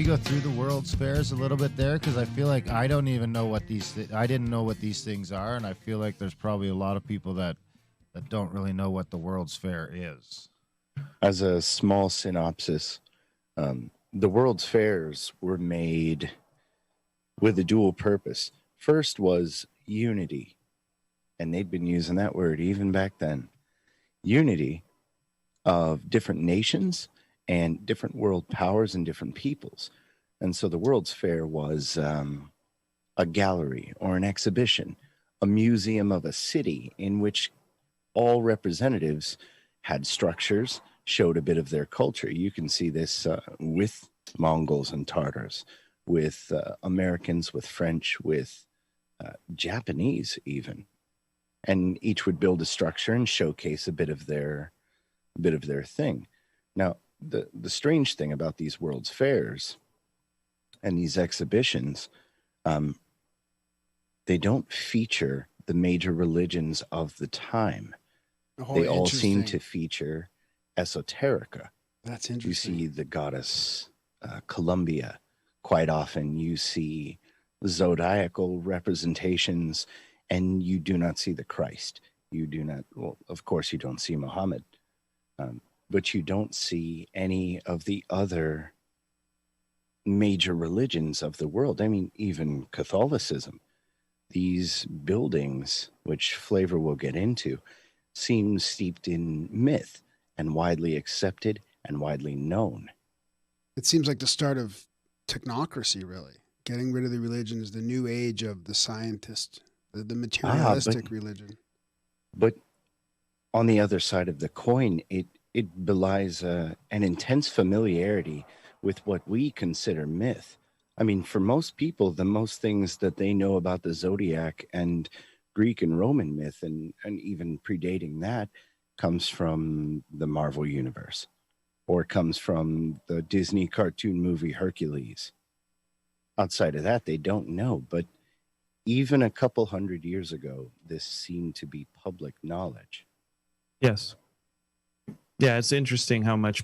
we go through the World's Fairs a little bit there? Because I feel like I don't even know what I didn't know what these things are, and I feel like there's probably a lot of people that don't really know what the World's Fair is. As a small synopsis, the World's Fairs were made with a dual purpose. First was unity, and they'd been using that word even back then. Unity of different nations and different world powers and different peoples. And so the World's Fair was a gallery or an exhibition, a museum of a city in which all representatives had structures, showed a bit of their culture. You can see this with Mongols and Tartars, with Americans, with French, with Japanese even. And each would build a structure and showcase a bit of their thing. Now, the strange thing about these World's Fairs and these exhibitions, they don't feature the major religions of the time. Oh, they all seem to feature esoterica. That's interesting. You see the goddess Columbia quite often. You see zodiacal representations, and you do not see the Christ. You do not, well, of course you don't see Muhammad, but you don't see any of the other major religions of the world. I mean, even Catholicism. These buildings, which Flavor will get into, seem steeped in myth and widely accepted and widely known. It seems like the start of technocracy, really. Getting rid of the religion is the new age of the scientist, the materialistic religion. But on the other side of the coin, it belies an intense familiarity with what we consider myth. I mean, for most people, the most things that they know about the zodiac and Greek and Roman myth, and even predating that, comes from the Marvel universe, or comes from the Disney cartoon movie Hercules. Outside of that, they don't know. But even a couple hundred years ago, this seemed to be public knowledge. Yes. Yeah, it's interesting how much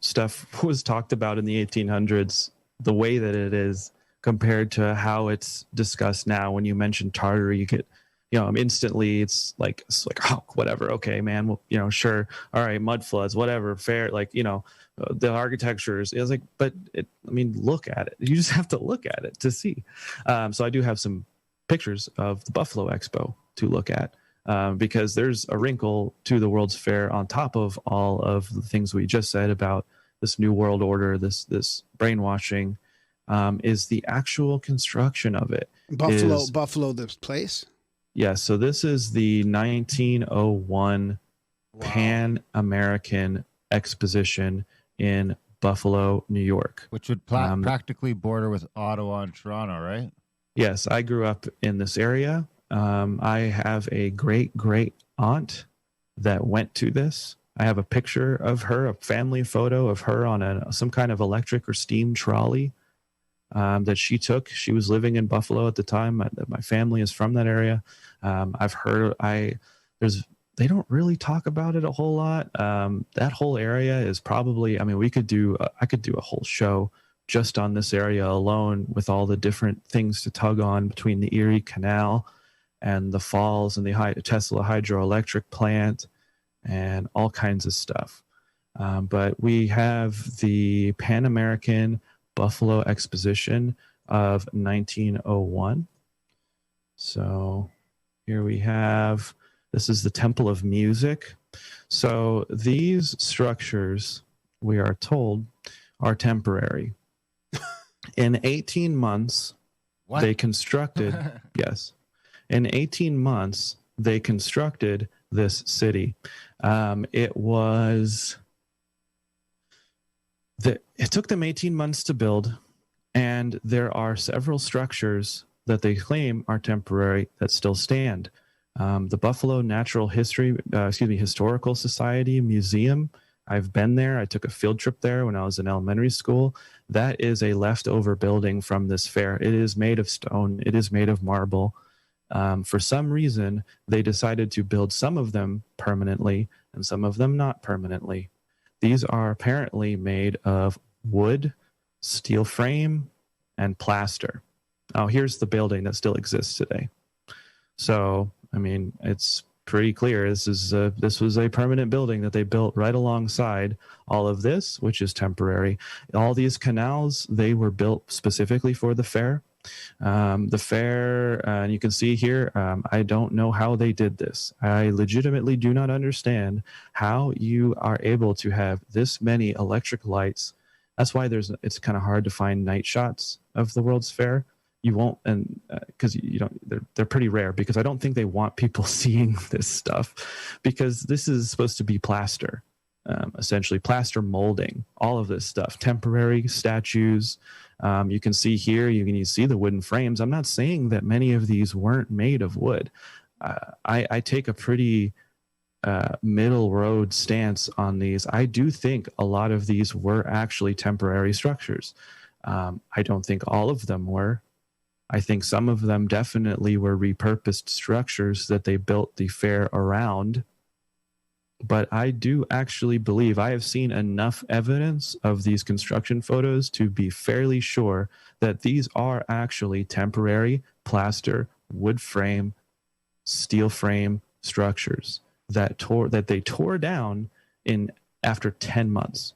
stuff was talked about in the 1800s, the way that it is compared to how it's discussed now. When you mention Tartary, you get, instantly it's like, oh, whatever. Okay, man. Well, sure. All right. Mud floods, whatever. Fair. The architecture is like, but look at it. You just have to look at it to see. So I do have some pictures of the Buffalo Expo to look at. Because there's a wrinkle to the World's Fair on top of all of the things we just said about this new world order, this brainwashing, is the actual construction of it. Buffalo, this place? Yeah, so this is the 1901 Pan-American Exposition in Buffalo, New York. Which would practically border with Ottawa and Toronto, right? Yes, I grew up in this area. I have a great aunt that went to this. I have a picture of her, a family photo of her on some kind of electric or steam trolley that she took. She was living in Buffalo at the time. My family is from that area. I've heard they don't really talk about it a whole lot. That whole area is probably, I could do a whole show just on this area alone, with all the different things to tug on between the Erie Canal and the falls and the Tesla hydroelectric plant and all kinds of stuff. But we have the Pan American Buffalo Exposition of 1901. So here we have, this is the Temple of Music. So these structures, we are told, are temporary. In 18 months, they constructed, yes. In 18 months, they constructed this city. It took them 18 months to build, and there are several structures that they claim are temporary that still stand. The Buffalo Historical Society Museum, I've been there. I took a field trip there when I was in elementary school. That is a leftover building from this fair. It is made of stone. It is made of marble. For some reason, they decided to build some of them permanently and some of them not permanently. These are apparently made of wood, steel frame, and plaster. Oh, here's the building that still exists today. So, I mean, it's pretty clear this was a permanent building that they built right alongside all of this, which is temporary. All these canals, they were built specifically for the fair. The fair, and you can see here, I don't know how they did this. I legitimately do not understand how you are able to have this many electric lights. That's why it's kind of hard to find night shots of the World's Fair. You won't, and because you don't, they're pretty rare, because I don't think they want people seeing this stuff, because this is supposed to be plaster, essentially plaster molding, all of this stuff, temporary statues. You can see here, you can see the wooden frames. I'm not saying that many of these weren't made of wood. I take a pretty middle road stance on these. I do think a lot of these were actually temporary structures. I don't think all of them were. I think some of them definitely were repurposed structures that they built the fair around. But I do actually believe I have seen enough evidence of these construction photos to be fairly sure that these are actually temporary plaster, wood frame, steel frame structures that they tore down after 10 months.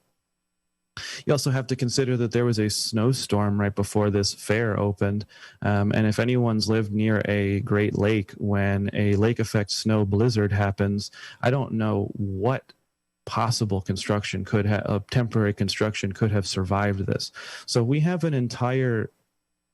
You also have to consider that there was a snowstorm right before this fair opened. And if anyone's lived near a Great Lake, when a lake effect snow blizzard happens, I don't know what possible construction temporary construction could have survived this. So we have an entire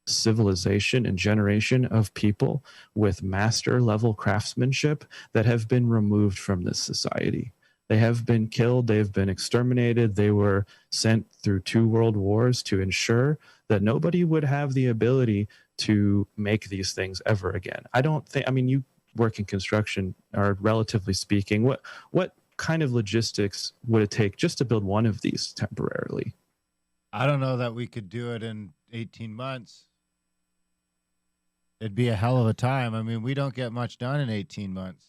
civilization and generation of people with master level craftsmanship that have been removed from this society. They have been killed. They've been exterminated. They were sent through 2 world wars to ensure that nobody would have the ability to make these things ever again. You work in construction, or relatively speaking, what kind of logistics would it take just to build one of these temporarily? I don't know that we could do it in 18 months. It'd be a hell of a time. I mean, we don't get much done in 18 months.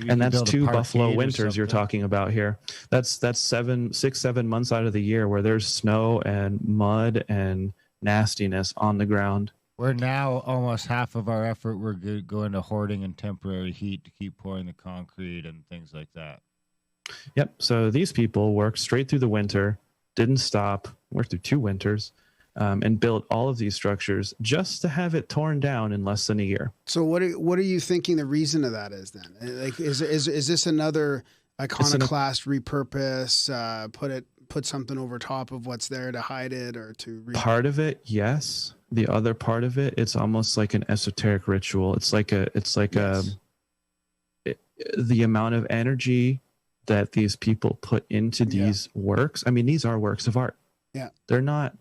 And that's 2 buffalo winters you're talking about here. That's 6-7 months out of the year where there's snow and mud and nastiness on the ground. We're now almost half of our effort, we're going to hoarding and temporary heat to keep pouring the concrete and things like that. Yep. So these people worked straight through the winter, didn't stop, worked through 2 winters, and built all of these structures just to have it torn down in less than a year. So what are you thinking the reason of that is then? Like, is this another iconoclast repurpose? Put something over top of what's there to hide it, or to part of it, yes. The other part of it, it's almost like an esoteric ritual. The amount of energy that these people put into these works. I mean, these are works of art. Yeah, they're not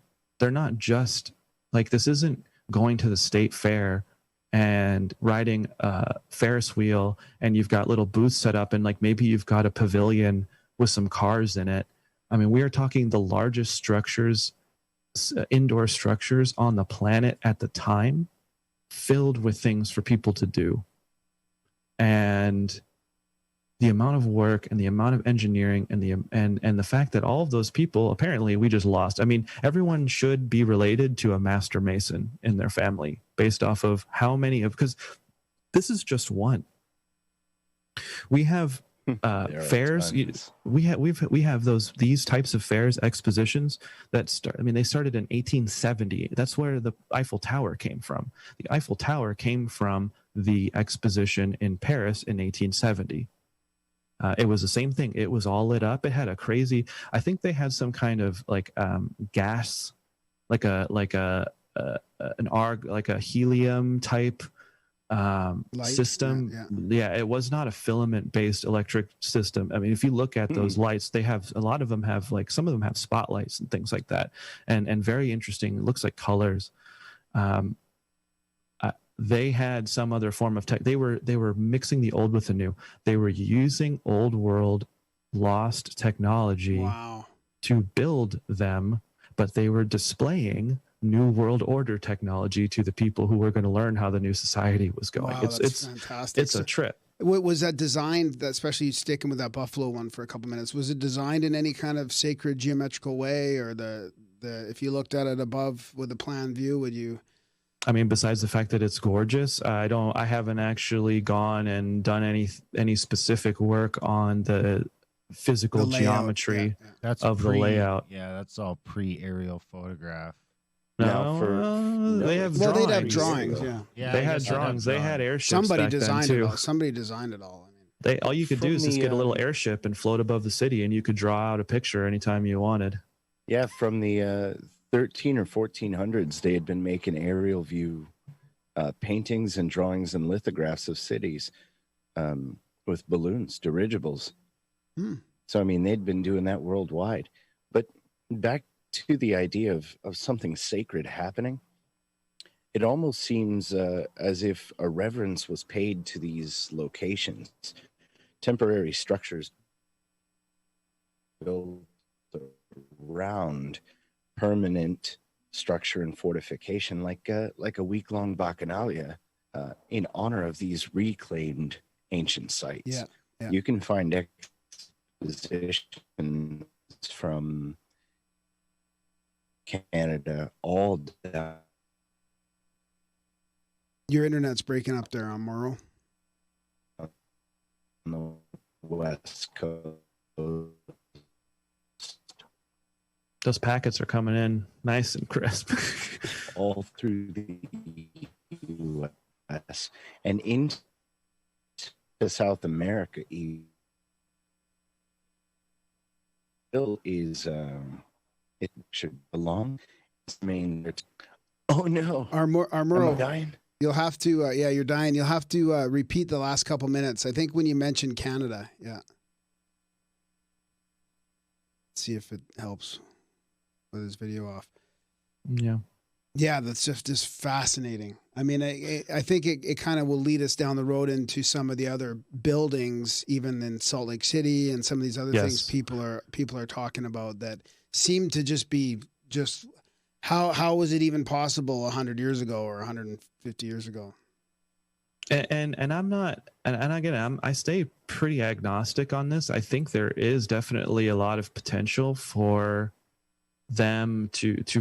just like, this isn't going to the state fair and riding a Ferris wheel and you've got little booths set up and like maybe you've got a pavilion with some cars in it. I mean, we are talking the largest structures, indoor structures on the planet at the time, filled with things for people to do. And the amount of work and the amount of engineering and the fact that all of those people, apparently we just lost. I mean, everyone should be related to a master mason in their family based off of how many because this is just one. We have fairs. We have these types of fairs, expositions that start. I mean, they started in 1870. That's where the Eiffel Tower came from. The Eiffel Tower came from the exposition in Paris in 1870. It was the same thing. It was all lit up. It had a crazy. I think they had some kind of like gas, like a helium type system. Yeah, it was not a filament based electric system. I mean, if you look at those lights, they have a lot of them have like some of them have spotlights and things like that, and very interesting. It looks like colors. They had some other form of tech. They were mixing the old with the new. They were using old world lost technology to build them, but they were displaying new world order technology to the people who were going to learn how the new society was going. Wow, that's fantastic. It's a trip. Was that designed, especially sticking with that buffalo one for a couple minutes, was it designed in any kind of sacred geometrical way, or if you looked at it above with a plan view, would you? I mean, besides the fact that it's gorgeous, I haven't actually gone and done any specific work on the physical The layout, geometry yeah. That's of the layout. Yeah, that's all pre-aerial photograph. Now They have Well, drawings. they'd have drawings, Yeah, They I had guess they'd have drawings. They had drawings. airships Somebody back then designed too. it all. Somebody designed it all. All you could do is just get a little airship and float above the city, and you could draw out a picture anytime you wanted. Yeah, from the 13 or 1400s, they had been making aerial view paintings and drawings and lithographs of cities with balloons, dirigibles. So, I mean, they'd been doing that worldwide. But back to the idea of something sacred happening, it almost seems as if a reverence was paid to these locations, temporary structures built around permanent structure and fortification, like a week-long bacchanalia in honor of these reclaimed ancient sites. Yeah. You can find expositions from Canada all down. Your internet's breaking up there, Armouro. On the west coast. Those packets are coming in nice and crisp. All through the U.S. and into South America. Still is it should belong. Oh no, Armouro, am I dying? you'll have to. Yeah, you're dying. You'll have to repeat the last couple minutes. I think when you mentioned Canada. Yeah. Let's see if it helps with his video off. Yeah. Yeah, that's just fascinating. I mean, I think it kind of will lead us down the road into some of the other buildings, even in Salt Lake City and some of these other things people are talking about that seem to just be how was it even possible 100 years ago or 150 years ago? And I'm not, and again, I stay pretty agnostic on this. I think there is definitely a lot of potential for them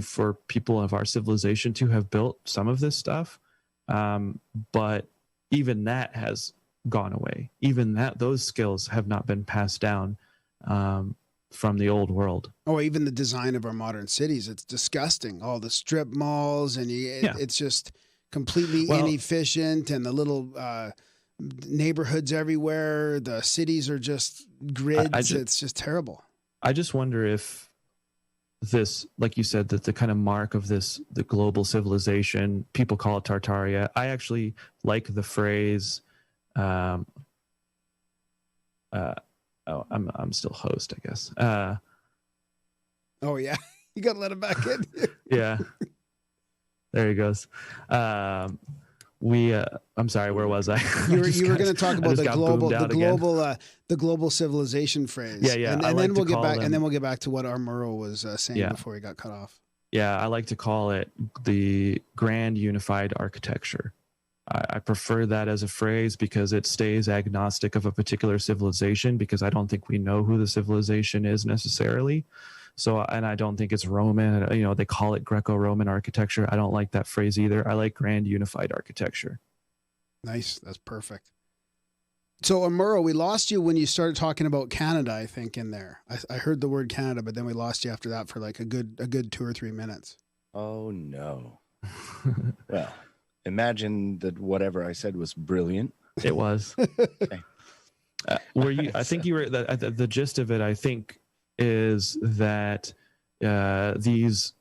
for people of our civilization to have built some of this stuff. But even that has gone away. Even those skills have not been passed down from the old world. Oh, even the design of our modern cities, it's disgusting. All the strip malls and it's just completely inefficient, and the little neighborhoods everywhere. The cities are just grids. It's just terrible. I just wonder if this, like you said, that the kind of mark of the global civilization, people call it Tartaria. I actually like the phrase, I'm still host, I guess. Oh yeah. You got to let him back in. Yeah. There he goes. I'm sorry, where was I? You were going to talk about the global civilization phrase. Yeah. And then we'll get back to what Armouro was saying before he got cut off. Yeah, I like to call it the grand unified architecture. I prefer that as a phrase because it stays agnostic of a particular civilization, because I don't think we know who the civilization is necessarily. So, and I don't think it's Roman. You know, they call it Greco Roman architecture. I don't like that phrase either. I like grand unified architecture. Nice. That's perfect. So, Armouro, we lost you when you started talking about Canada, I think, in there. I heard the word Canada, but then we lost you after that for like a good 2 or 3 minutes. Oh, no. Well, imagine that whatever I said was brilliant. It was. Okay. I think you were, the gist of it, I think, is that these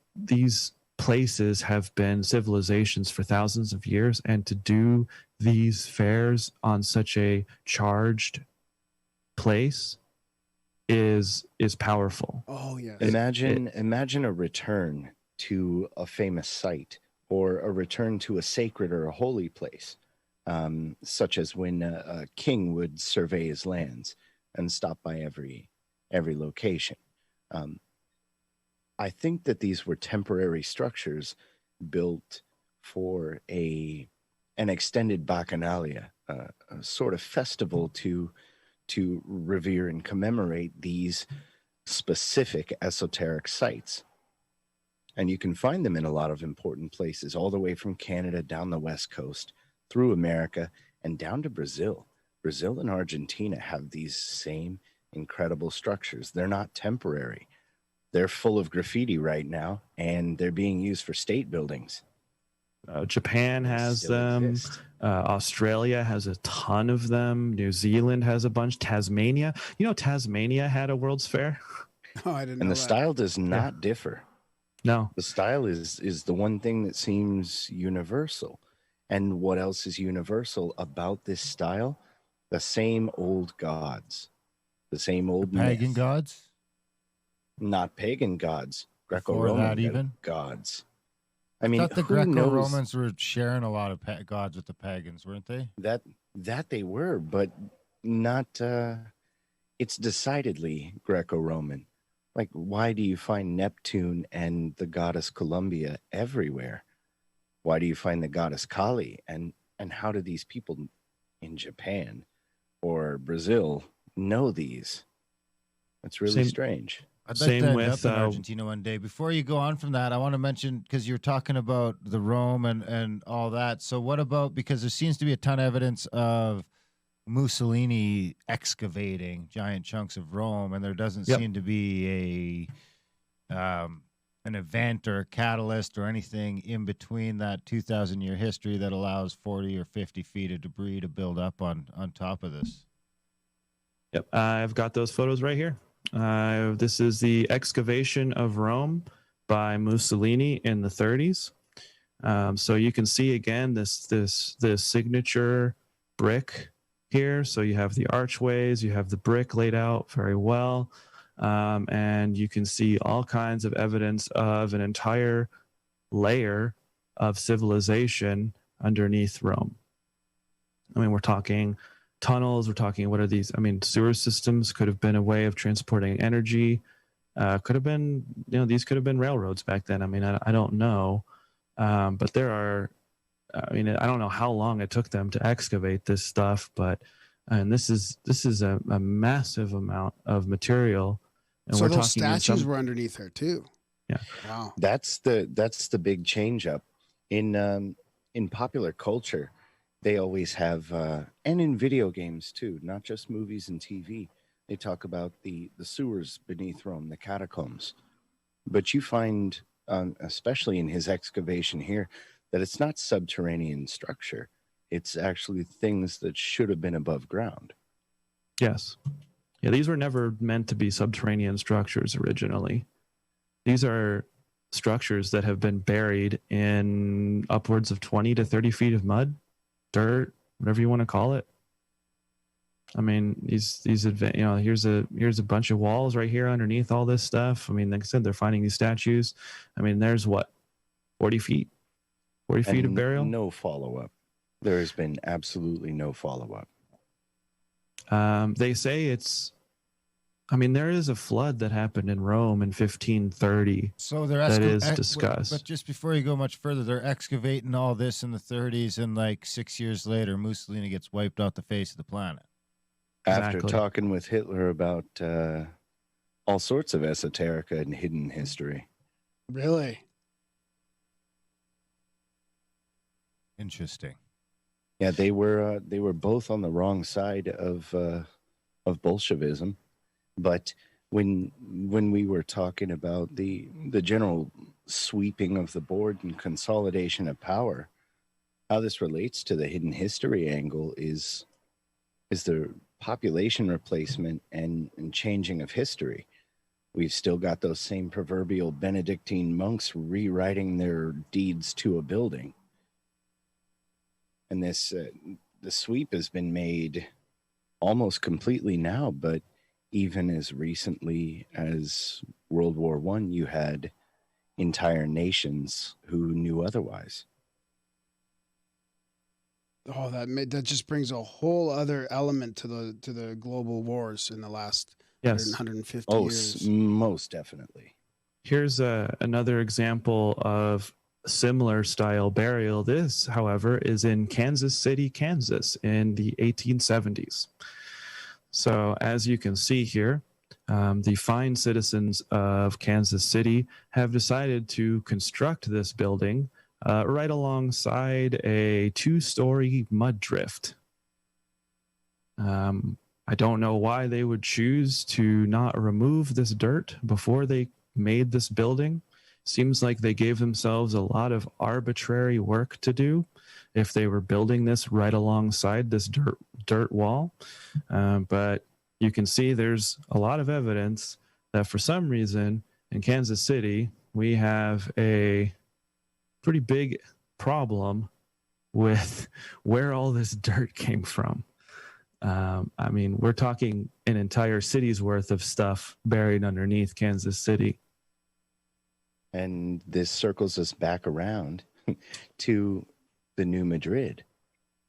places have been civilizations for thousands of years, and to do these fairs on such a charged place is powerful. Oh yeah. Imagine a return to a famous site, or a return to a sacred or a holy place, such as when a king would survey his lands and stop by every location. I think that these were temporary structures built for an extended bacchanalia, a sort of festival to revere and commemorate these specific esoteric sites. And you can find them in a lot of important places, all the way from Canada down the West Coast, through America, and down to Brazil. Brazil and Argentina have these same incredible structures. They're not temporary. They're full of graffiti right now, and they're being used for state buildings. Japan has them. Australia has a ton of them. New Zealand has a bunch. Tasmania. You know, Tasmania had a World's Fair. Oh, I didn't know And the that. style does not differ. No. The style is the one thing that seems universal. And what else is universal about this style? The same old gods. The same old pagan myth. gods? Not pagan gods. Greco Before that Roman even? gods. I mean, I thought the who knows Greco-Romans were sharing a lot of gods with the pagans, weren't they? that they were, but not. It's decidedly Greco-Roman. Like, why do you find Neptune and the goddess Columbia everywhere? Why do you find the goddess Kali? And how do these people in Japan or Brazil know these? That's really strange. I'd like to end up in Argentina one day. Before you go on from that, I want to mention, because you're talking about the Rome and all that. So what about, because there seems to be a ton of evidence of Mussolini excavating giant chunks of Rome, and there doesn't seem to be an event or a catalyst or anything in between that 2,000-year history that allows 40 or 50 feet of debris to build up on top of this. Yep, I've got those photos right here. This is the excavation of Rome by Mussolini in the 30s. So you can see again this signature brick here. So you have the archways, you have the brick laid out very well, and you can see all kinds of evidence of an entire layer of civilization underneath Rome. I mean, we're talking tunnels, we're talking, what are these? I mean, sewer systems could have been a way of transporting energy. Could have been, these could have been railroads back then. I mean, I don't know. But there are, I mean, I don't know how long it took them to excavate this stuff, but, and this is a massive amount of material. And so we're those talking statues were underneath there too. Yeah. Wow. That's the big change up in popular culture. They always have, and in video games too, not just movies and TV. They talk about the sewers beneath Rome, the catacombs. But you find, especially in his excavation here, that it's not subterranean structure. It's actually things that should have been above ground. Yes. Yeah, these were never meant to be subterranean structures originally. These are structures that have been buried in upwards of 20 to 30 feet of mud, dirt, whatever you want to call it. I mean, these here's a bunch of walls right here underneath all this stuff. I mean, like I said, they're finding these statues. I mean, there's what, 40 feet of burial? No follow-up. There has been absolutely no follow-up. They say there is a flood that happened in Rome in 1530. So they're that is discussed. But just before you go much further, they're excavating all this in the 30s, and like 6 years later, Mussolini gets wiped off the face of the planet. After talking with Hitler about all sorts of esoteric and hidden history. Really? Interesting. Yeah, they were both on the wrong side of Bolshevism, but when we were talking about the general sweeping of the board and consolidation of power, how this relates to the hidden history angle is the population replacement and changing of history. We've still got those same proverbial Benedictine monks rewriting their deeds to a building. And this the sweep has been made almost completely now, but even as recently as World War I, you had entire nations who knew otherwise. Oh, that just brings a whole other element to the global wars in the last 150 years. Most definitely. Here's another example of similar style burial. This, however, is in Kansas City, Kansas in the 1870s. So as you can see here, the fine citizens of Kansas City have decided to construct this building right alongside a 2-story mud drift. I don't know why they would choose to not remove this dirt before they made this building. Seems like they gave themselves a lot of arbitrary work to do if they were building this right alongside this dirt wall. But you can see there's a lot of evidence that for some reason in Kansas City, we have a pretty big problem with where all this dirt came from. I mean, we're talking an entire city's worth of stuff buried underneath Kansas City. And this circles us back around to the New Madrid.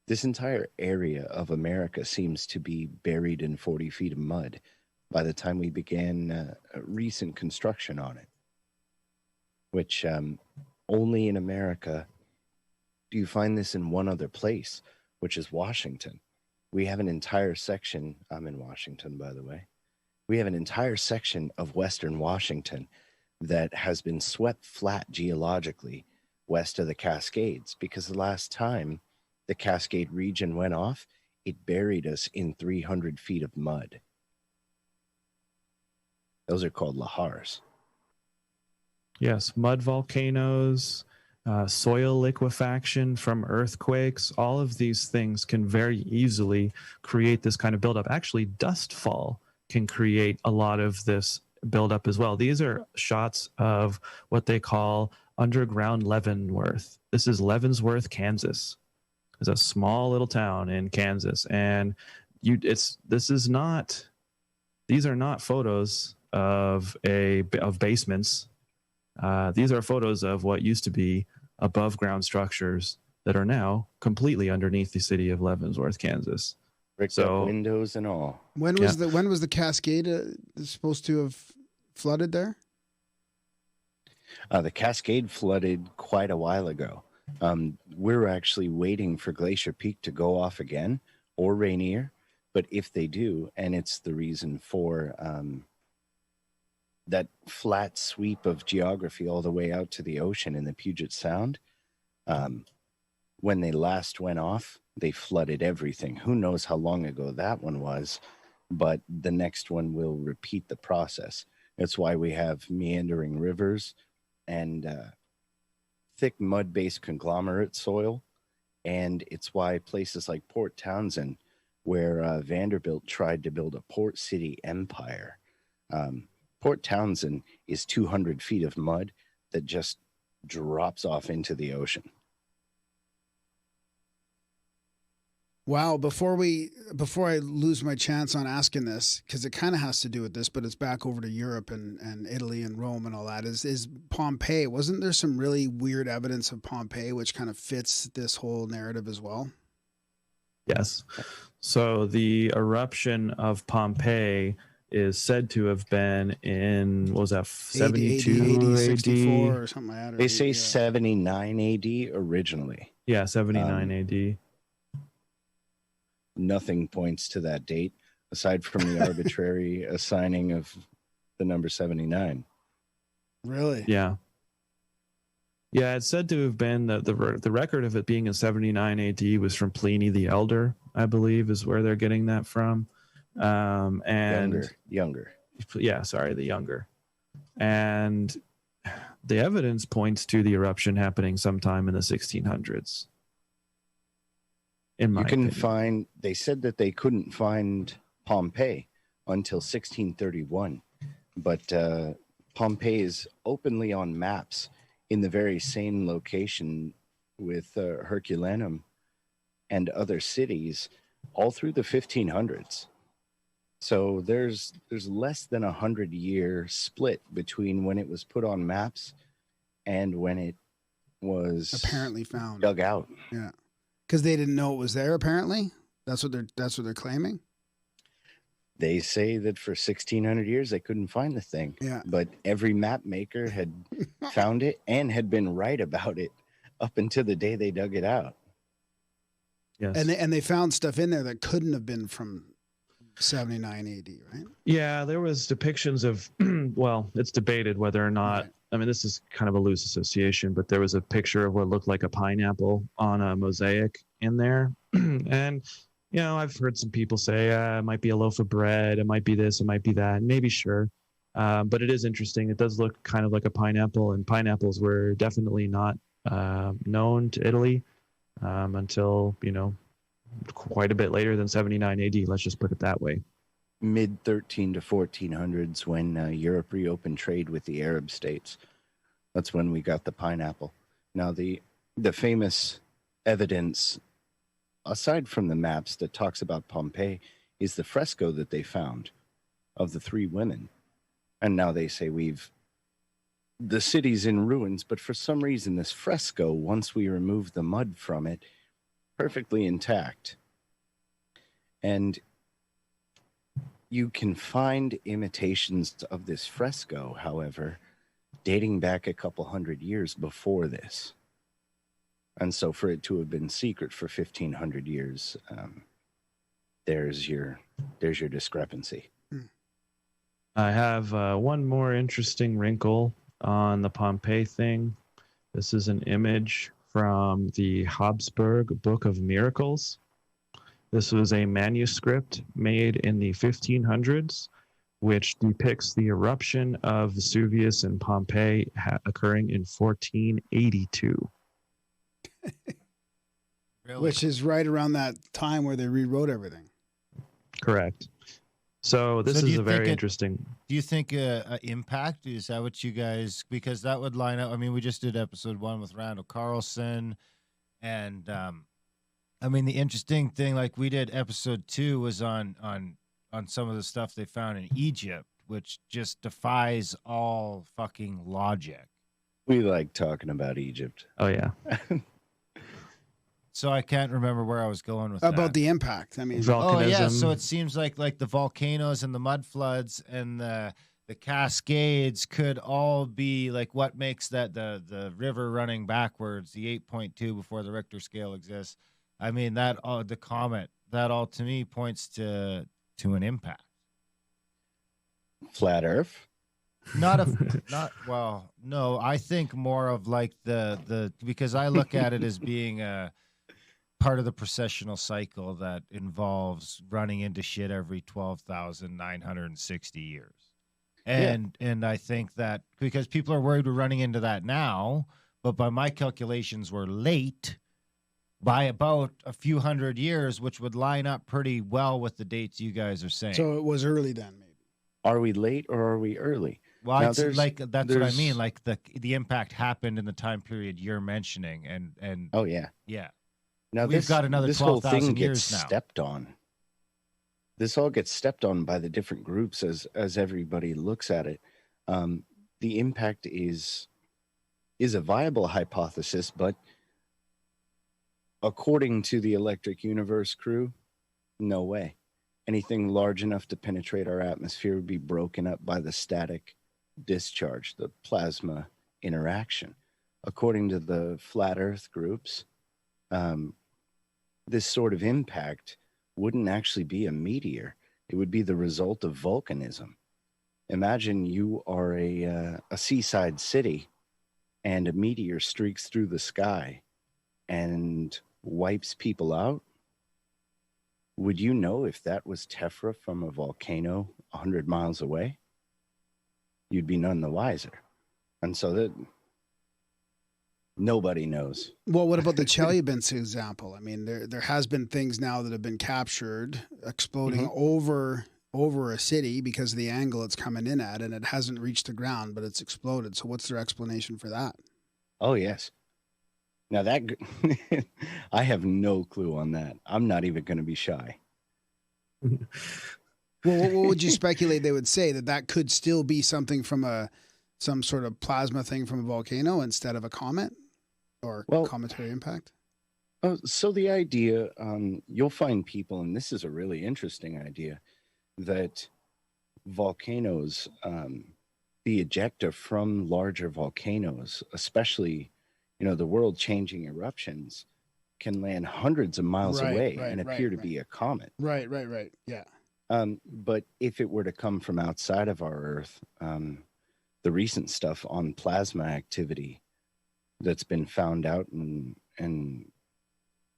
This entire area of America seems to be buried in 40 feet of mud by the time we began recent construction on it, which only in America do you find this in one other place, which is Washington. We have an entire section, I'm in Washington, by the way. We have an entire section of Western Washington that has been swept flat geologically west of the Cascades, because the last time the Cascade region went off, it buried us in 300 feet of mud. Those are called lahars. Yes, mud volcanoes, soil liquefaction from earthquakes, all of these things can very easily create this kind of buildup. Actually, dust fall can create a lot of this buildup as well. These are shots of what they call underground Leavenworth. This is Leavenworth, Kansas. It's a small little town in Kansas, and these are not photos of basements. These are photos of what used to be above ground structures that are now completely underneath the city of Leavenworth, Kansas. Bricked up windows and all. When was the Cascade supposed to have flooded there? The Cascade flooded quite a while ago. We're actually waiting for Glacier Peak to go off again, or Rainier. But if they do, and it's the reason for that flat sweep of geography all the way out to the ocean in the Puget Sound, when they last went off, they flooded everything. Who knows how long ago that one was, but the next one will repeat the process. That's why we have meandering rivers and thick mud-based conglomerate soil. And it's why places like Port Townsend, where Vanderbilt tried to build a port city empire, Port Townsend is 200 feet of mud that just drops off into the ocean. Wow. Before I lose my chance on asking this, because it kind of has to do with this, but it's back over to Europe and Italy and Rome and all that, is Pompeii. Wasn't there some really weird evidence of Pompeii which kind of fits this whole narrative as well? Yes. So the eruption of Pompeii is said to have been in, what was that, 72 AD, 64 or something like that. They say 79 AD originally. Yeah, 79 AD. Nothing points to that date aside from the arbitrary assigning of the number 79. Really? Yeah. Yeah, it's said to have been that the record of it being in 79 AD was from Pliny the Elder, I believe, is where they're getting that from. And younger. Yeah, sorry, the younger. And the evidence points to the eruption happening sometime in the 1600s. In my opinion. They said that they couldn't find Pompeii until 1631, but Pompeii is openly on maps in the very same location with Herculaneum and other cities all through the 1500s. So there's less than 100-year split between when it was put on maps and when it was apparently found, dug out. Yeah. Because they didn't know it was there. Apparently, that's what they're claiming. They say that for 1,600 years they couldn't find the thing. Yeah. But every map maker had found it and had been right about it up until the day they dug it out. Yes. And they found stuff in there that couldn't have been from 79 AD, right? Yeah, there was depictions of, well, it's debated whether or not, Right. I mean, this is kind of a loose association, but there was a picture of what looked like a pineapple on a mosaic in there. And, you know, I've heard some people say it might be a loaf of bread, it might be this, it might be that, maybe sure. But it is interesting. It does look kind of like a pineapple, and pineapples were definitely not known to Italy until, you know, quite a bit later than 79 AD. Let's just put it that way. Mid 13 to 1400s, when Europe reopened trade with the Arab states. That's when we got the pineapple. Now, the famous evidence, aside from the maps that talks about Pompeii, is the fresco that they found of the three women. And now they say the city's in ruins, but for some reason this fresco, once we remove the mud from it, perfectly intact. And you can find imitations of this fresco, however, dating back a couple hundred years before this. And so for it to have been secret for 1,500 years, there's your discrepancy. I have one more interesting wrinkle on the Pompeii thing. This is an image from the Habsburg Book of Miracles. This was a manuscript made in the 1500s, which depicts the eruption of Vesuvius in Pompeii occurring in 1482. Really? Which is right around that time where they rewrote everything. Correct. So this is a very interesting. Do you think impact? Is that what you guys? Because that would line up. I mean, we just did episode 1 with Randall Carlson, and I mean, the interesting thing, like we did episode 2, was on some of the stuff they found in Egypt, which just defies all fucking logic. We like talking about Egypt. Oh yeah. So I can't remember where I was going with about that. the impact. I mean, oh yeah. So it seems like the volcanoes and the mud floods and the cascades could all be like what makes that the river running backwards, the 8.2 before the Richter scale exists. I mean that the comet, that all to me points to an impact. Flat Earth. Not well, no, I think more of like the because I look at it as being a part of the precessional cycle that involves running into shit every 12,960 years. And I think that because people are worried we're running into that now, but by my calculations we're late by about a few hundred years, which would line up pretty well with the dates you guys are saying. So it was early then, maybe. Are we late or are we early? Well, that's what I mean. Like the impact happened in the time period you're mentioning, and oh yeah. Now we've got another 12,000 years now. Stepped on. This all gets stepped on by the different groups as everybody looks at it. The impact is a viable hypothesis, but according to the Electric Universe crew, no way. Anything large enough to penetrate our atmosphere would be broken up by the static discharge, the plasma interaction. According to the flat Earth groups, this sort of impact wouldn't actually be a meteor. It would be the result of volcanism. Imagine you are a seaside city and a meteor streaks through the sky and wipes people out. Would you know if that was tephra from a volcano 100 miles away? You'd be none the wiser. And so that nobody knows. Well, what about the Chelyabinsk example? I mean, there has been things now that have been captured exploding over a city because of the angle it's coming in at, and it hasn't reached the ground, but it's exploded. So what's their explanation for that? Oh, yes. Now that I have no clue on that. I'm not even going to be shy. Well, what would you speculate they would say? That could still be something from some sort of plasma thing from a volcano instead of a comet or cometary impact? So the idea, you'll find people, and this is a really interesting idea, that volcanoes, the ejecta from larger volcanoes, especially the world-changing eruptions, can land hundreds of miles away and appear to be a comet. Right. Yeah. But if it were to come from outside of our Earth, the recent stuff on plasma activity that's been found out and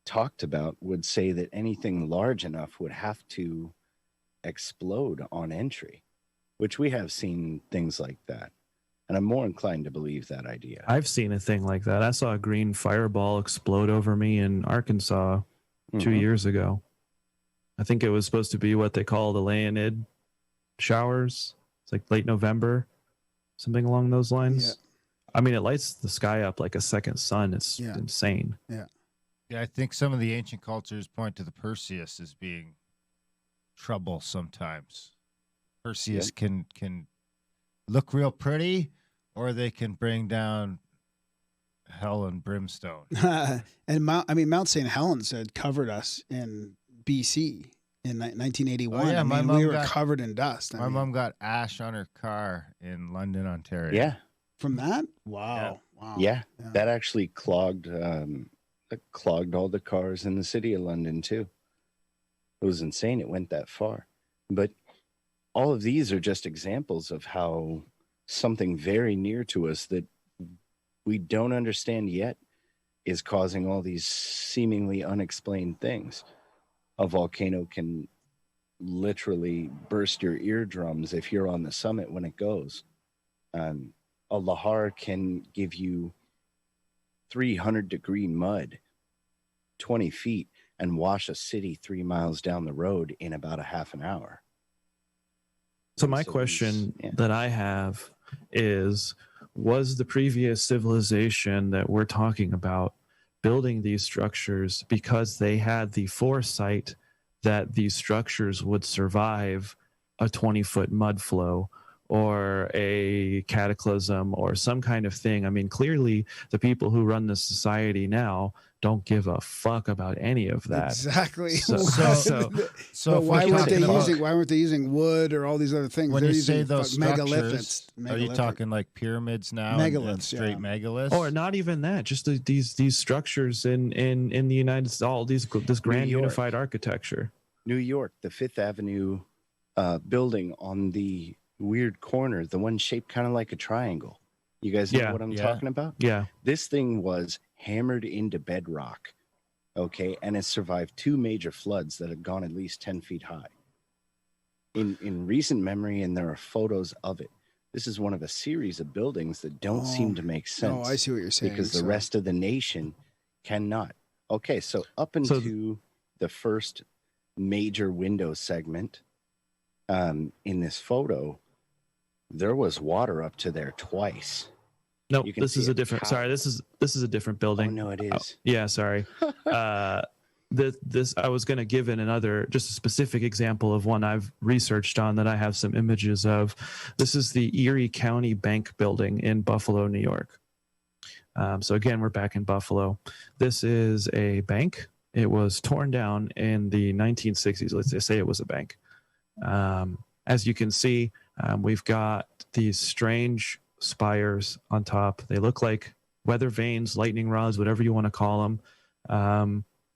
talked about would say that anything large enough would have to explode on entry, which we have seen things like that. And I'm more inclined to believe that idea. I've seen a thing like that. I saw a green fireball explode over me in Arkansas 2 years ago. I think it was supposed to be what they call the Leonid showers. It's like late November, something along those lines. Yeah. I mean, it lights the sky up like a second sun. It's insane. Yeah. Yeah, I think some of the ancient cultures point to the Perseus as being trouble sometimes. Perseus can look real pretty, or they can bring down hell and brimstone. And Mount St Helens had covered us in BC in 1981. Oh, yeah, we were covered in dust. My mom got ash on her car in London, Ontario. Yeah. From that? Wow. Yeah. Wow. Yeah. That actually clogged all the cars in the city of London too. It was insane. It went that far. But all of these are just examples of how something very near to us that we don't understand yet is causing all these seemingly unexplained things. A volcano can literally burst your eardrums if you're on the summit when it goes. A lahar can give you 300-degree mud 20 feet and wash a city 3 miles down the road in about a half an hour. So my question that I have is, was the previous civilization that we're talking about building these structures because they had the foresight that these structures would survive a 20-foot mud flow or a cataclysm or some kind of thing? I mean, clearly the people who run the society now don't give a fuck about any of that. Exactly. So why weren't they using wood or all these other things? When They're you say using those structures, are you megalithic. talking like pyramids now? Megaliths, and straight megaliths? Or not even that, just these structures in the United States, all this grand unified architecture. New York, the Fifth Avenue building on the weird corner, the one shaped kind of like a triangle. You guys know what I'm talking about? Yeah. This thing was hammered into bedrock, okay, and has survived 2 major floods that have gone at least 10 feet high. In recent memory, and there are photos of it. This is one of a series of buildings that don't seem to make sense. Oh, I see what you're saying. Because the rest of the nation cannot. Okay, so up into the first major window segment in this photo, there was water up to there twice. No, this is a different. Sorry, this is a different building. Oh no, it is. Yeah, sorry. This I was going to give in another, just a specific example of one I've researched on that I have some images of. This is the Erie County Bank building in Buffalo, New York. So again, we're back in Buffalo. This is a bank. It was torn down in the 1960s. Let's just say it was a bank. As you can see, we've got these strange spires on top. They look like weather vanes, lightning rods, whatever you want to call them.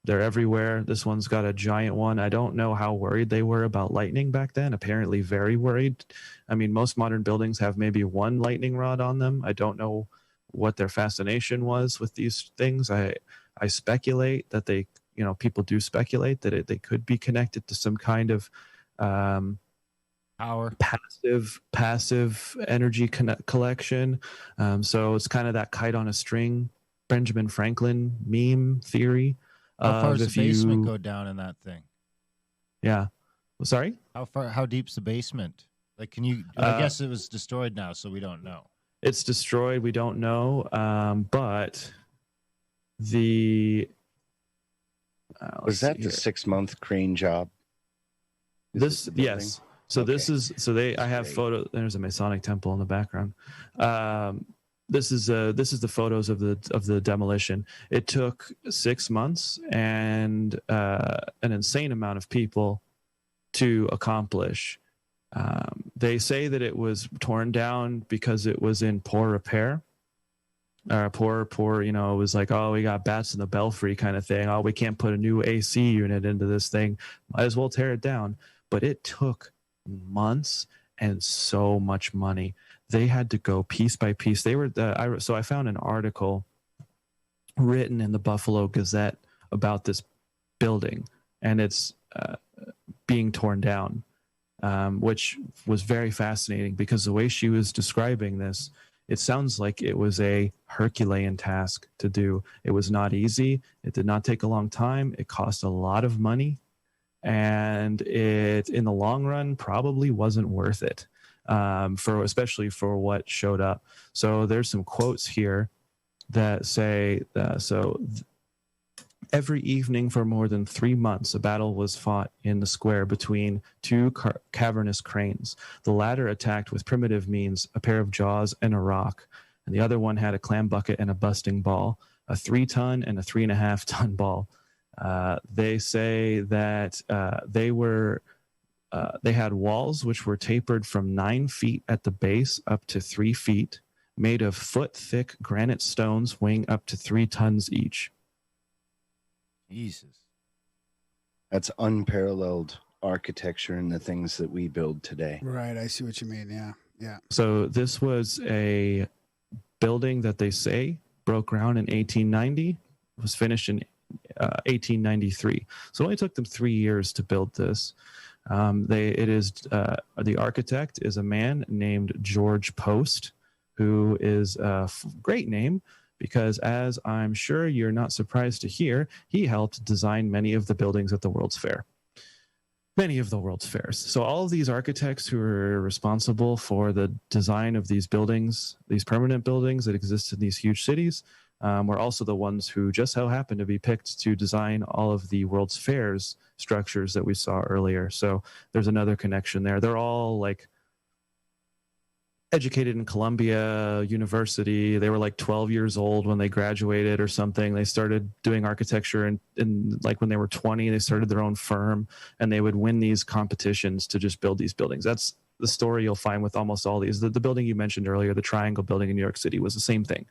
They're everywhere. This one's got a giant one. I don't know how worried they were about lightning back then. Apparently very worried. I mean, most modern buildings have maybe one lightning rod on them. I don't know what their fascination was with these things. I speculate that people do speculate that they could be connected to some kind of power, passive energy collection. So it's kind of that kite on a string, Benjamin Franklin meme theory. How far does the basement go down in that thing? Yeah. Well, sorry? How deep's the basement? Like, can you, I guess it was destroyed now, so we don't know. It's destroyed. We don't know. But was that the 6-month crane job? Yes. So okay. I have photos. There's a Masonic temple in the background. This is the photos of the demolition. It took 6 months and an insane amount of people to accomplish. They say that it was torn down because it was in poor repair. Poor, it was like, oh, we got bats in the belfry kind of thing. Oh, we can't put a new AC unit into this thing. Might as well tear it down. but it took months and so much money. They had to go piece by piece. So I found an article written in the Buffalo Gazette about this building, and it's being torn down, which was very fascinating because the way she was describing this, it sounds like it was a Herculean task to do. It was not easy. It did not take a long time. It cost a lot of money, and it, in the long run, probably wasn't worth it, especially for what showed up. So there's some quotes here that say, every evening for more than 3 months, a battle was fought in the square between two cavernous cranes. The latter attacked with primitive means, a pair of jaws and a rock, and the other one had a clam bucket and a busting ball, a 3-ton and a 3.5-ton ball. They say that they had walls which were tapered from 9 feet at the base up to 3 feet, made of foot-thick granite stones weighing up to 3 tons each. Jesus. That's unparalleled architecture in the things that we build today. Right. I see what you mean. Yeah. Yeah. So this was a building that they say broke ground in 1890, was finished in 1893. So it only took them 3 years to build this. The architect is a man named George Post, who is a great name because, as I'm sure you're not surprised to hear, he helped design many of the buildings at the World's Fair. Many of the World's Fairs. So all of these architects who are responsible for the design of these buildings, these permanent buildings that exist in these huge cities, were also the ones who just so happened to be picked to design all of the World's Fairs structures that we saw earlier. So there's another connection there. They're all like educated in Columbia University. They were like 12 years old when they graduated or something. They started doing architecture and like when they were 20, they started their own firm, and they would win these competitions to just build these buildings. That's the story you'll find with almost all these. The building you mentioned earlier, the Triangle building in New York City, was the same thing.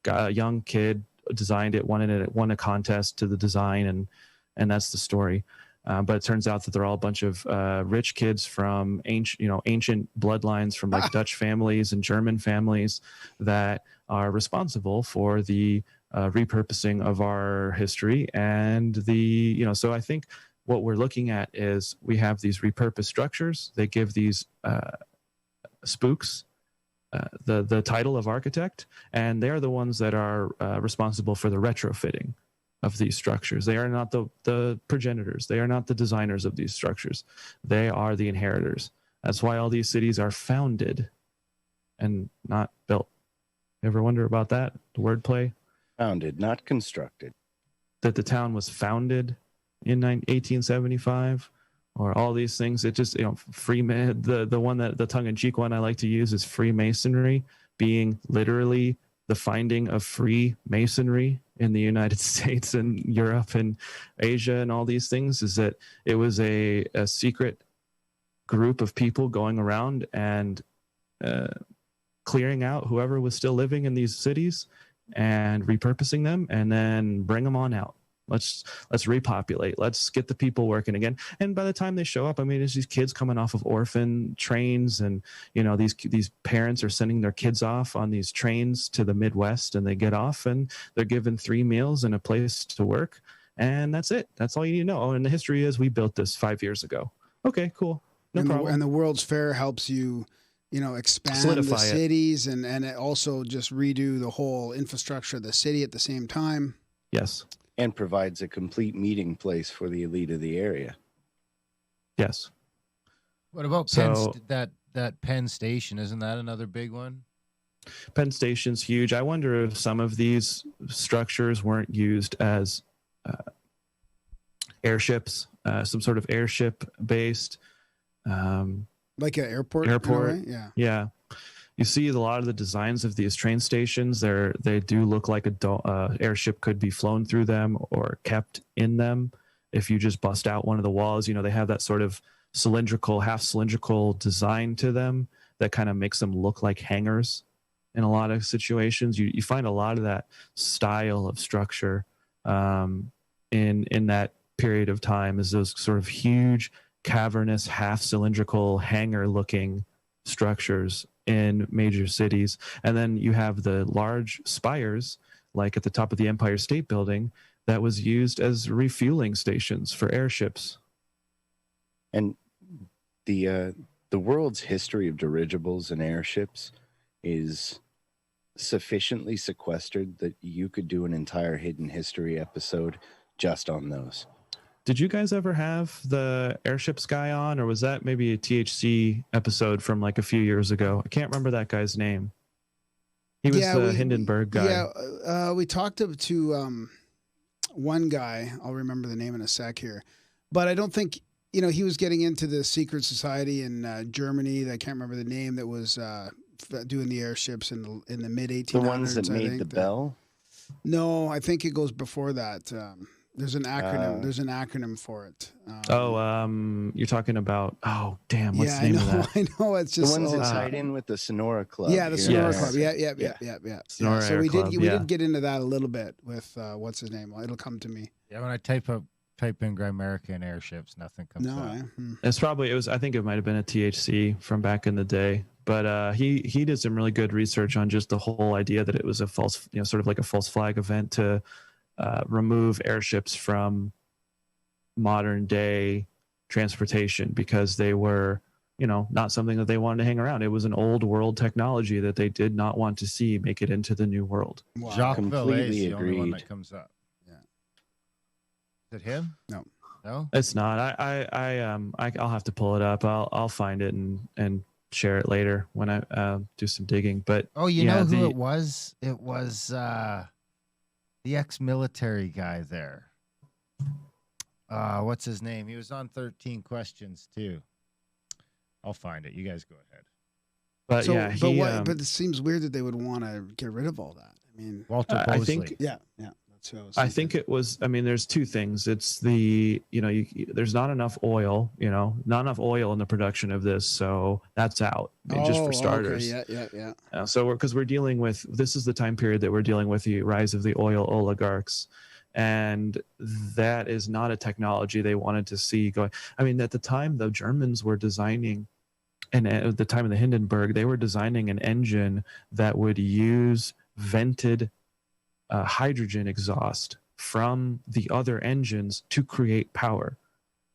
A young kid designed it, won a contest to the design, and that's the story. But it turns out that they're all a bunch of rich kids from ancient bloodlines from like Dutch families and German families that are responsible for the repurposing of our history. And so I think what we're looking at is we have these repurposed structures. They give these spooks the title of architect, and they're the ones that are responsible for the retrofitting of these structures. They are not the progenitors. They are not the designers of these structures. They are the inheritors. That's why all these cities are founded and not built. Ever wonder about that? The wordplay? Founded, not constructed. That the town was founded in 1875, or all these things. It just, the one that the tongue-in-cheek one I like to use is Freemasonry, being literally the finding of free masonry in the United States and Europe and Asia and all these things, is that it was a secret group of people going around and clearing out whoever was still living in these cities and repurposing them, and then bring them on out. Let's repopulate. Let's get the people working again. And by the time they show up, I mean, it's these kids coming off of orphan trains, and these parents are sending their kids off on these trains to the Midwest, and they get off and they're given 3 meals and a place to work, and that's it. That's all you need to know. Oh, and the history is we built this 5 years ago. Okay, cool, no problem. And the World's Fair helps you, expand solidify the cities and it also just redo the whole infrastructure of the city at the same time. Yes. And provides a complete meeting place for the elite of the area. Yes. What about that Penn Station? Isn't that another big one? Penn Station's huge. I wonder if some of these structures weren't used as airships, some sort of airship-based. Like an airport? Right? Yeah. Yeah. You see a lot of the designs of these train stations. They do look like a airship could be flown through them or kept in them. If you just bust out one of the walls, they have that sort of half cylindrical design to them that kind of makes them look like hangars. In a lot of situations, you find a lot of that style of structure in that period of time, is those sort of huge cavernous, half cylindrical, hangar looking structures in major cities. And then you have the large spires, like at the top of the Empire State Building, that was used as refueling stations for airships. And the world's history of dirigibles and airships is sufficiently sequestered that you could do an entire hidden history episode just on those. Did you guys ever have the airships guy on, or was that maybe a THC episode from like a few years ago? I can't remember that guy's name. He was the Hindenburg guy. Yeah, we talked to one guy. I'll remember the name in a sec here, but I don't think he was getting into the secret society in Germany. I can't remember the name that was doing the airships in the mid 1800s. The ones that made the bell. No, I think it goes before that. There's an acronym. There's an acronym for it. You're talking about. Oh, damn! What's the name of that? I know. It's just the ones that tied in with the Sonora Club. Yeah, the Sonora Club. Yeah. Sonora so we Club, did. We did get into that a little bit with what's his name. Well, it'll come to me. Yeah, when I type in Grimerica and airships, nothing comes up. It's probably I think it might have been a THC from back in the day. But he did some really good research on just the whole idea that it was a false, sort of like a false flag event to remove airships from modern day transportation because they were, not something that they wanted to hang around. It was an old world technology that they did not want to see make it into the new world. Wow. Jacques Vallée is the agreed. only one that comes up. Yeah. Is it him? No, it's not. I'll have to pull it up. I'll find it and share it later when I do some digging. But know who it was? It was the ex-military guy there. What's his name? He was on 13 Questions too. I'll find it. You guys go ahead. But but it seems weird that they would want to get rid of all that. I mean, Walter Bosley. I think that's who I was thinking. I think it was. I mean, there's two things. It's there's not enough oil. Not enough oil in the production of this, so that's out. Just for starters. Okay. Yeah. So because we're dealing with, this is the time period that we're dealing with the rise of the oil oligarchs, and that is not a technology they wanted to see going. I mean, at the time, the Germans were designing, and at the time of the Hindenburg, they were designing an engine that would use vented hydrogen exhaust from the other engines to create power.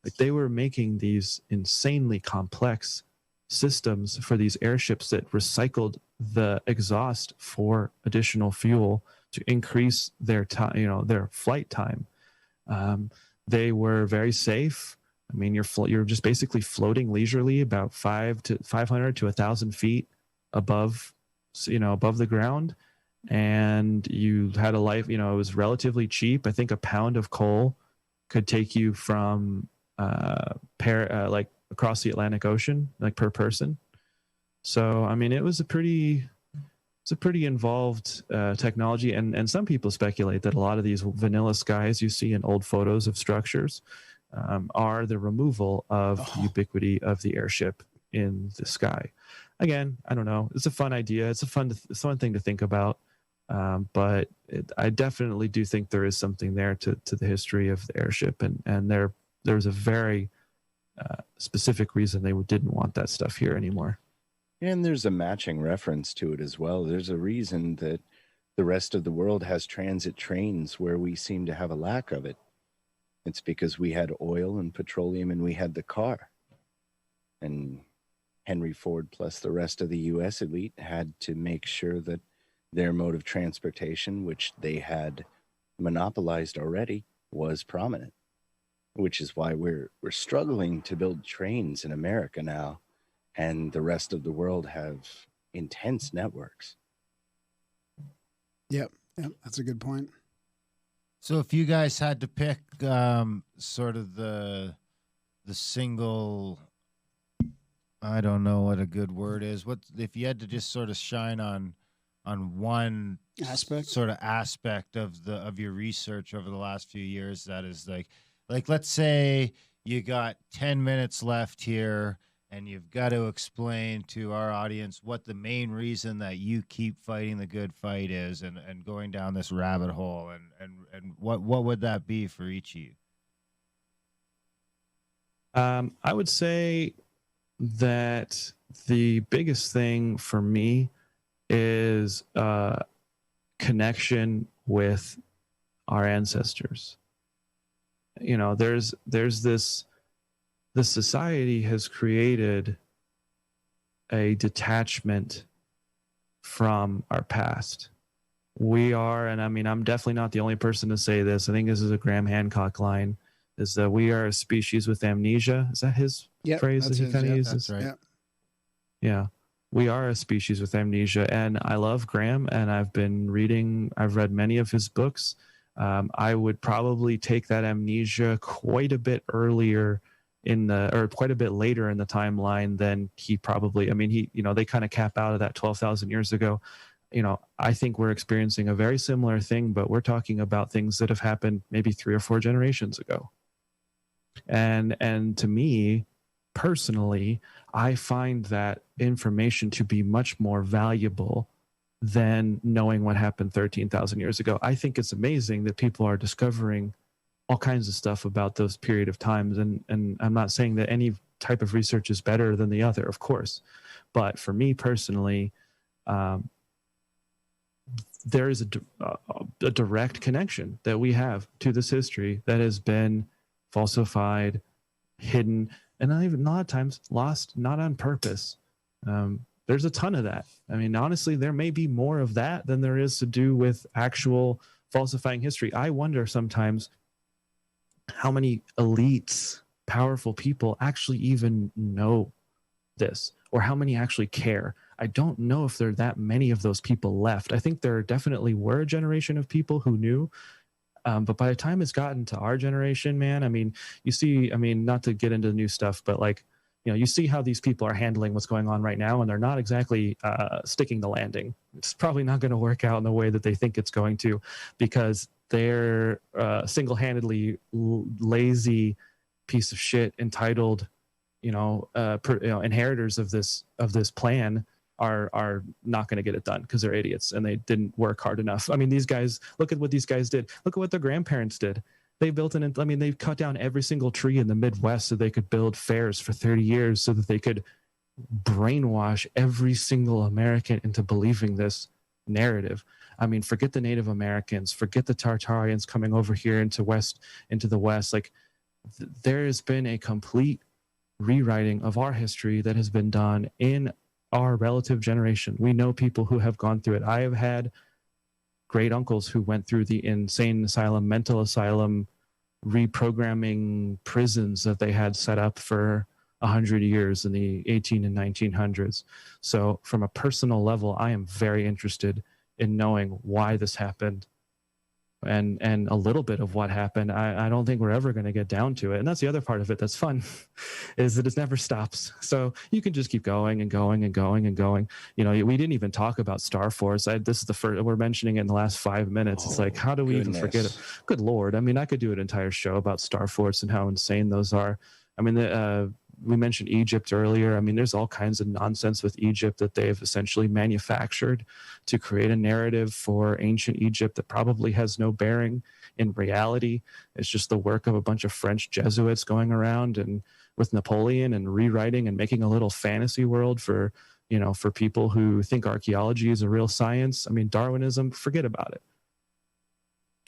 Like, they were making these insanely complex systems for these airships that recycled the exhaust for additional fuel to increase their time, their flight time. They were very safe. I mean, you're just basically floating leisurely about 500 to 1,000 feet above the ground, and you had a life. It was relatively cheap. I think a pound of coal could take you from like across the Atlantic Ocean, like per person. So I mean, it was a pretty involved technology, and some people speculate that a lot of these vanilla skies you see in old photos of structures are the removal of the ubiquity of the airship in the sky. Again, I don't know. It's a fun idea. It's a fun thing to think about. But I definitely do think there is something there to the history of the airship, and there's a very specific reason they didn't want that stuff here anymore. And there's a matching reference to it as well. There's a reason that the rest of the world has transit trains where we seem to have a lack of it. It's because we had oil and petroleum and we had the car. And Henry Ford plus the rest of the U.S. elite had to make sure that their mode of transportation, which they had monopolized already, was prominent. Which is why we're struggling to build trains in America now, and the rest of the world have intense networks. Yep, that's a good point. So if you guys had to pick sort of the single, I don't know what a good word is. What if you had to just sort of shine on one aspect of your research over the last few years that is like let's say you got 10 minutes left here and you've got to explain to our audience what the main reason that you keep fighting the good fight is and going down this rabbit hole, and what would that be for each of you? Oh, I think the main reason that I keep fighting the good fight is because I believe that the only way to get rid of all this stuff is to get rid of all the old technology. And I think that I would say that the biggest thing for me is connection with our ancestors. You know, there's this, the society has created a detachment from our past. We are, and I mean, I'm definitely not the only person to say this. I think this is a Graham Hancock line, is that we are a species with amnesia. Is that his phrase that he kind of uses? That's right. Yep. Yeah. We are a species with amnesia. And I love Graham, and I've read many of his books. I would probably take that amnesia quite a bit earlier quite a bit later in the timeline than he probably, I mean, they kind of cap out of that 12,000 years ago. You know, I think we're experiencing a very similar thing, but we're talking about things that have happened maybe 3 or 4 generations ago. And to me, personally, I find that information to be much more valuable than knowing what happened 13,000 years ago. I think it's amazing that people are discovering all kinds of stuff about those period of times. And I'm not saying that any type of research is better than the other, of course. But for me personally, there is a direct connection that we have to this history that has been falsified, hidden, and not even a lot of times lost, not on purpose. There's a ton of that. I mean, honestly, there may be more of that than there is to do with actual falsifying history. I wonder sometimes how many elites, powerful people actually even know this, or how many actually care. I don't know if there are that many of those people left. I think there definitely were a generation of people who knew, but by the time it's gotten to our generation, man, I mean, you see, I mean, not to get into the new stuff, but like, you know, you see how these people are handling what's going on right now, and they're not exactly sticking the landing. It's probably not going to work out in the way that they think it's going to, because they're single-handedly lazy piece of shit entitled, inheritors of this plan are not going to get it done because they're idiots and they didn't work hard enough. I mean, these guys, look at what these guys did. Look at what their grandparents did. They built they cut down every single tree in the Midwest so they could build fairs for 30 years so that they could brainwash every single American into believing this narrative. I mean, forget the Native Americans, forget the Tartarians coming over here into the West. Like, there has been a complete rewriting of our history that has been done in our relative generation. We know people who have gone through it. I have had great uncles who went through the insane asylum, mental asylum, reprogramming prisons that they had set up for 100 years in the 18 and 1900s. So from a personal level, I am very interested in knowing why this happened and a little bit of what happened. I don't think we're ever going to get down to it. And that's the other part of it that's fun, is that it never stops. So you can just keep going and going and going and going. You know, we didn't even talk about Star Force. This is the first, we're mentioning it in the last 5 minutes. It's like, how do we even forget it? Good Lord. I mean, I could do an entire show about Star Force and how insane those are. I mean, we mentioned Egypt earlier. I mean, there's all kinds of nonsense with Egypt that they've essentially manufactured to create a narrative for ancient Egypt that probably has no bearing in reality. It's just the work of a bunch of French Jesuits going around and with Napoleon and rewriting and making a little fantasy world for people who think archaeology is a real science. I mean, Darwinism, forget about it.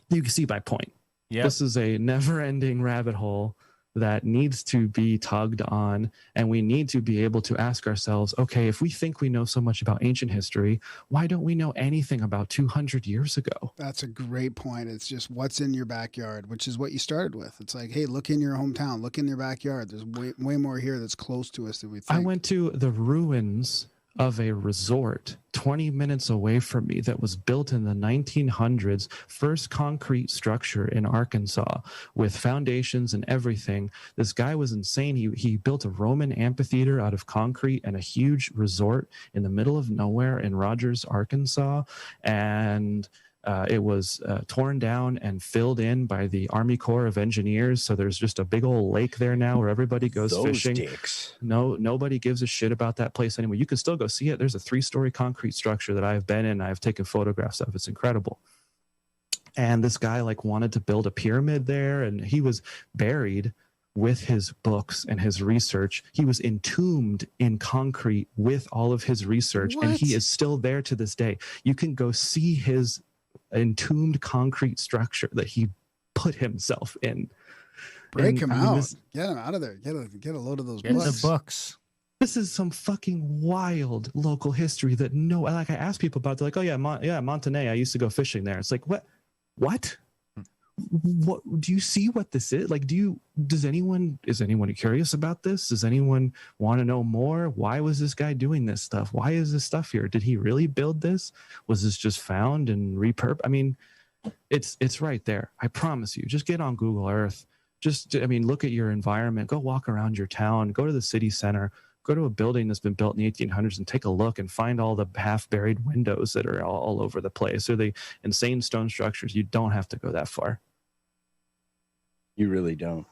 You can see my point. Yep. This is a never-ending rabbit hole that needs to be tugged on, and we need to be able to ask ourselves, okay, if we think we know so much about ancient history, why don't we know anything about 200 years ago? That's a great point. It's just what's in your backyard, which is what you started with. It's like, hey, look in your hometown, look in your backyard. There's way more here that's close to us than we think. I went to the ruins of a resort 20 minutes away from me that was built in the 1900s, first concrete structure in Arkansas with foundations and everything. This guy was insane. He built a Roman amphitheater out of concrete and a huge resort in the middle of nowhere in Rogers, Arkansas. And it was torn down and filled in by the Army Corps of Engineers. So there's just a big old lake there now where everybody goes fishing. Dicks. Nobody gives a shit about that place anymore. You can still go see it. There's a 3-story concrete structure that I've been in. I've taken photographs of. It's incredible. And this guy wanted to build a pyramid there, and he was buried with his books and his research. He was entombed in concrete with all of his research, and he is still there to this day. You can go see his entombed concrete structure that he put himself in. Break him out. Get him out of there. Get a load of those books. The books. This is some fucking wild local history that I ask people about. They're like, oh yeah, Montenay. I used to go fishing there. It's like, what? What do you see what this is? Like, is anyone curious about this? Does anyone want to know more? Why was this guy doing this stuff? Why is this stuff here? Did he really build this? Was this just found and repurposed? I mean, it's right there. I promise you. Just get on Google Earth. Look at your environment. Go walk around your town. Go to the city center. Go to a building that's been built in the 1800s and take a look and find all the half-buried windows that are all over the place, or the insane stone structures. You don't have to go that far. You really don't.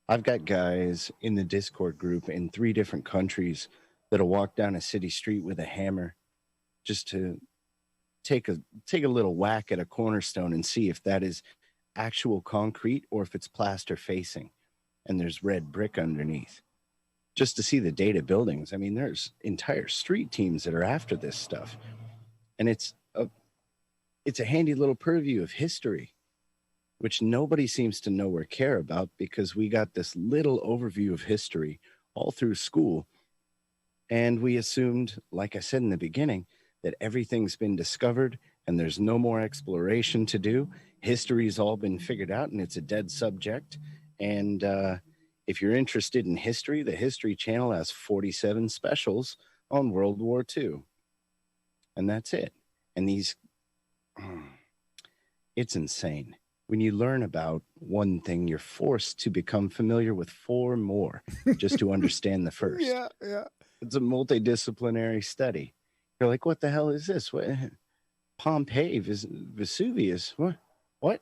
I've got guys in the Discord group in 3 different countries that'll walk down a city street with a hammer just to take a little whack at a cornerstone and see if that is actual concrete or if it's plaster facing and there's red brick underneath, just to see the date of buildings. I mean, there's entire street teams that are after this stuff, and it's a handy little purview of history, which nobody seems to know or care about, because we got this little overview of history all through school, and we assumed, like I said in the beginning, that everything's been discovered and there's no more exploration to do. History's all been figured out and it's a dead subject. And if you're interested in history, the History Channel has 47 specials on World War II. And that's it. And it's insane. When you learn about one thing, you're forced to become familiar with 4 more just to understand the first. Yeah. It's a multidisciplinary study. You're like, what the hell is this? What? Pompeii, Vesuvius. What?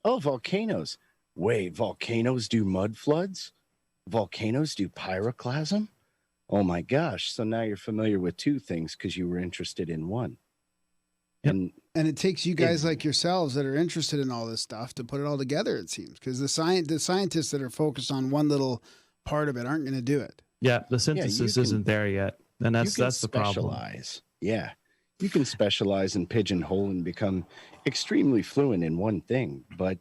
Oh, volcanoes. Wait, volcanoes do mud floods? Volcanoes do pyroclasm? Oh my gosh. So now you're familiar with 2 things because you were interested in one. Yep. And it takes you guys like yourselves that are interested in all this stuff to put it all together, it seems, because the scientists that are focused on one little part of it aren't going to do it. Yeah, the synthesis isn't there yet. And that's the problem. Yeah. You can specialize and pigeonhole and become extremely fluent in one thing, but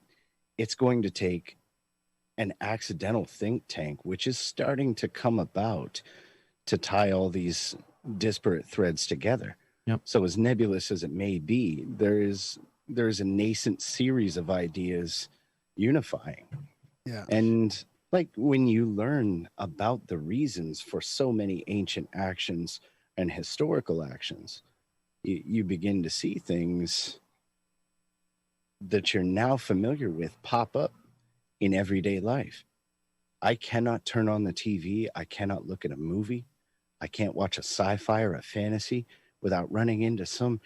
it's going to take an accidental think tank, which is starting to come about, to tie all these disparate threads together. Yep. So as nebulous as it may be, there is a nascent series of ideas unifying. Yeah. And like when you learn about the reasons for so many ancient actions and historical actions, you begin to see things that you're now familiar with pop up in everyday life. I cannot turn on the TV. I cannot look at a movie. I can't watch a sci-fi or a fantasy without running into some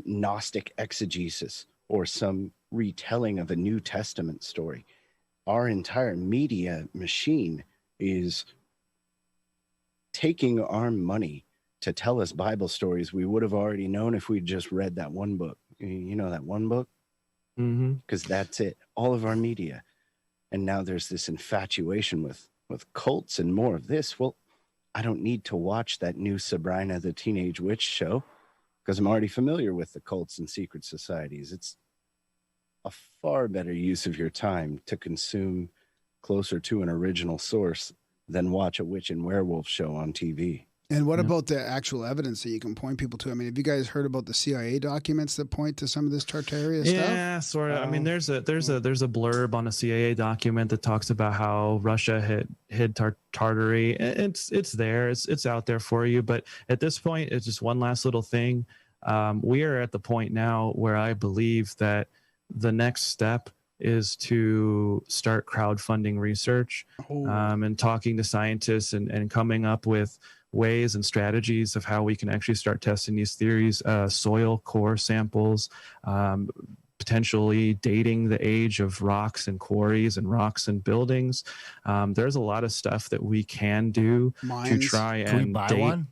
Gnostic exegesis or some retelling of a New Testament story. Our entire media machine is taking our money to tell us Bible stories we would have already known if we'd just read that one book. You know that one book? Because that's it. All of our media. And now there's this infatuation with cults and more of this. Well, I don't need to watch that new Sabrina the Teenage Witch show because I'm already familiar with the cults and secret societies. It's a far better use of your time to consume closer to an original source than watch a witch and werewolf show on TV. And what about the actual evidence that you can point people to? I mean, have you guys heard about the CIA documents that point to some of this Tartaria stuff? Yeah, sort of. I mean, there's a blurb on a CIA document that talks about how Russia hid Tartary. It's there. It's out there for you. But at this point, it's just one last little thing. We are at the point now where I believe that the next step is to start crowdfunding research and talking to scientists and coming up with ways and strategies of how we can actually start testing these theories, soil core samples, potentially dating the age of rocks and quarries and rocks and buildings. There's a lot of stuff that we can do to try and can we buy date. one?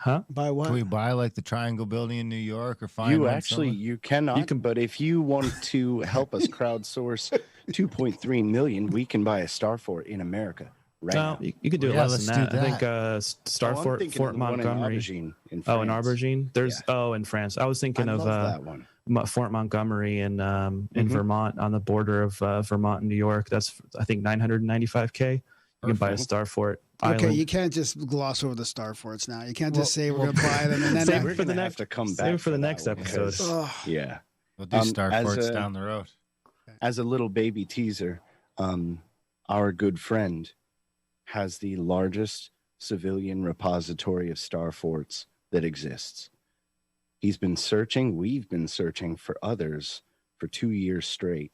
Huh? Buy what? Can we buy like the Triangle Building in New York or find You one actually, somewhere? you cannot. You can- but if you want to help us crowdsource 2.3 million, we can buy a star fort in America right No, now. you could do Well, it yeah, less let's than do that. I think that. Star Oh, I'm Fort, thinking Fort of the one Montgomery. in In France. Aubergine. There's in France. I was thinking I of love that one. Fort Montgomery in Mhm. Vermont, on the border of Vermont and New York. That's I think 995K. You can buy a Perfect. Star Fort Okay, island. you can't just gloss over the star forts now. You can't Well- just say we're well- going to buy them and then Save We're it for the gonna next. have to come Save back it for the that next one, episode. 'cause- Ugh. Yeah. We'll do Star as Forts a- down the road. As a little baby teaser, our good friend has the largest civilian repository of star forts that exists. He's been searching, we've been searching for others for 2 years straight,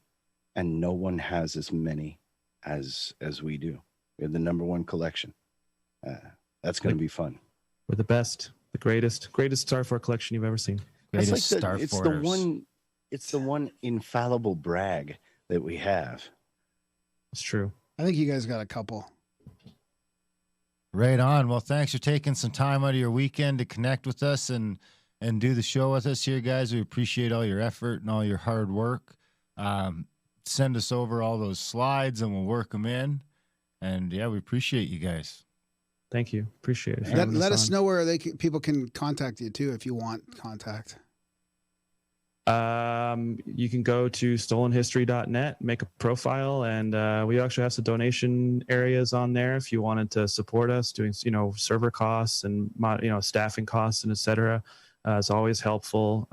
and no one has as many as we do. We have the #1 collection. That's going to be fun. We're the best, the greatest Star Fort collection you've ever seen. That's Greatest like Star it's Forters. it's the one infallible brag that we have. It's true. I think you guys got a couple. Right on. Well, thanks for taking some time out of your weekend to connect with us and do the show with us here, guys. We appreciate all your effort and all your hard work. Send us over all those slides and we'll work them in. And yeah, we appreciate you guys. Thank you. Appreciate it. Let us know where people can contact you too if you want contact. You can go to stolenhistory.net, make a profile, and we actually have some donation areas on there if you wanted to support us doing, server costs and, staffing costs and et cetera. It's always helpful.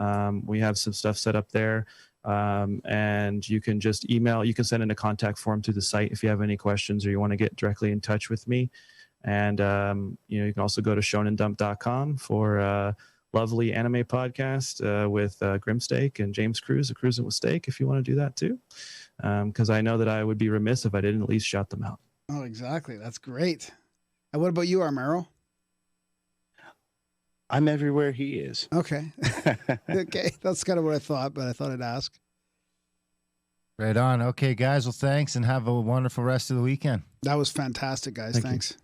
We have some stuff set up there. And you can just email, you can send in a contact form to the site if you have any questions or you want to get directly in touch with me. And, you can also go to shonendump.com for a lovely anime podcast with Grimsteak and James Cruz, a Cruising with Steak, if you want to do that too. Because I know that I would be remiss if I didn't at least shout them out. Oh, exactly. That's great. And what about you, Armouro? I'm everywhere he is. Okay. Okay. That's kind of what I thought, but I thought I'd ask. Right on. Okay, guys. Well, thanks and have a wonderful rest of the weekend. That was fantastic, guys. Thank you. Thanks.